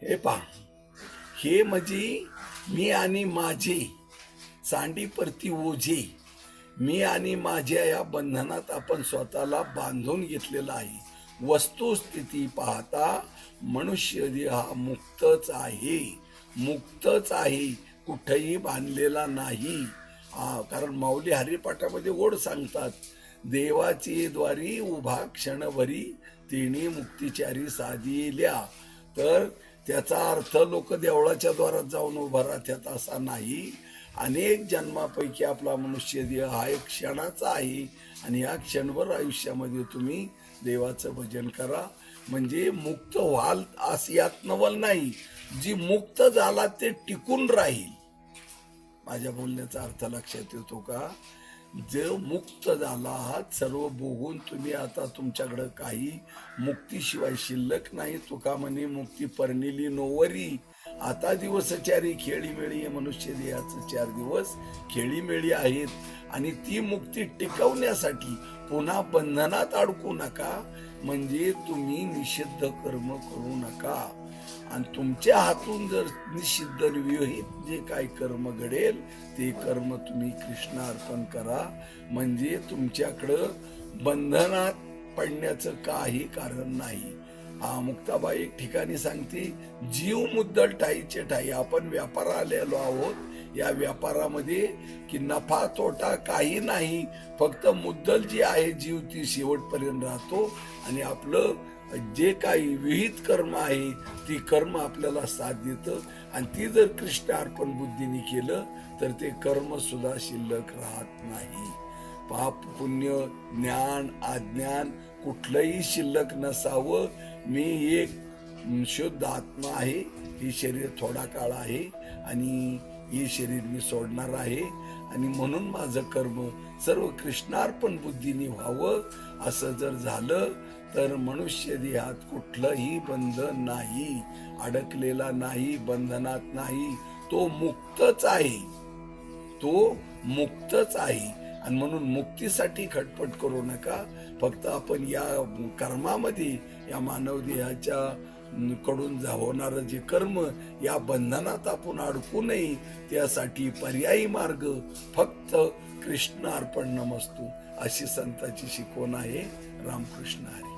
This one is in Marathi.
हे पहा, हे म्हणजे मी आणि माझे सांडी परती ओझे, मी आणि माझ्या या बंधनात आपण स्वतःला बांधून घेतलेला आहे. वस्तुस्थिती पाहता मनुष्य देह हा मुक्तच आहे, मुक्तच आहे, कुठेही बांधलेला नाही. कारण माऊली हरिपाठामध्ये ओढ सांगतात, देवाची द्वारी उभा क्षणभरी तिने मुक्तिचारी साधिल्या. तर त्याचा अर्थ लोक देवळाच्या द्वारात जाऊन उभा राहतात असा नाही. अनेक जन्मापैकी आपला मनुष्य देह हा एक क्षणाचा आहे आणि या क्षणभर आयुष्यामध्ये तुम्ही देवाचं भजन करा, म्हणजे मुक्त व्हाल असं यात नवल नाही. जी मुक्त झाला ते टिकून राहील. माझ्या बोलण्याचा अर्थ लक्षात येतो का? जो मुक्त झाला आहात सर्व भोगून तुम्ही आता तुमच्याकडं काही मुक्तीशिवाय शिल्लक नाही. तुका म्हणे मुक्ती परनिली नोवरी. आता दिवस चारी खेळीमेळी, मनुष्य देहाचं 4 दिवस खेळीमेळी आहेत आणि ती मुक्ती टिकवण्यासाठी पुन्हा बंधनात अडकू नका. म्हणजे तुम्ही निषिद्ध कर्म करू नका आणि तुमच्या हातून जर निषिद्ध विहित जे काही कर्म घडेल ते कर्म तुम्ही कृष्णा अर्पण करा. म्हणजे तुमच्याकडं बंधनात पडण्याचं काही कारण नाही. मुक्ताबाई एक ठिकाणी सांगते, जीव मुद्दल ठाईचे ठाई. आपण व्यापारा आलेलो आहोत, या व्यापारामध्ये की नफा तोटा काही नाही, फक्त मुद्दल जी आहे जीव ती शेवटपर्यंत राहतो आणि आपलं जे काही विहित कर्म आहे ती कर्म आपल्याला साथ देतं आणि ती जर कृष्ण अर्पण बुद्धीने केलं तर ते कर्म सुद्धा शिल्लक राहत नाही. पाप पुण्य ज्ञान अज्ञान कुठलंही शिल्लक नसावं. मी एक शुद्ध आत्मा आहे, हे शरीर थोडा काळ आहे आणि हे शरीर मी सोडणार आहे आणि म्हणून माझं कर्म सर्व कृष्णार्पण बुद्धीने व्हावं. असं जर झालं तर मनुष्य देहात कुठलंही बंधन नाही, अडकलेला नाही, बंधनात नाही. तो मुक्तच आहे, तो मुक्तच आहे. आणि म्हणून मुक्तीसाठी खटपट करू नका. फक्त आपण या कर्मामध्ये या मानव देहाच्या कडून होणारं जे कर्म या बंधनात आपण अडकू नये त्यासाठी पर्यायी मार्ग फक्त कृष्ण अर्पण नमस्तू अशी संतांची शिकवण आहे. रामकृष्ण हरी.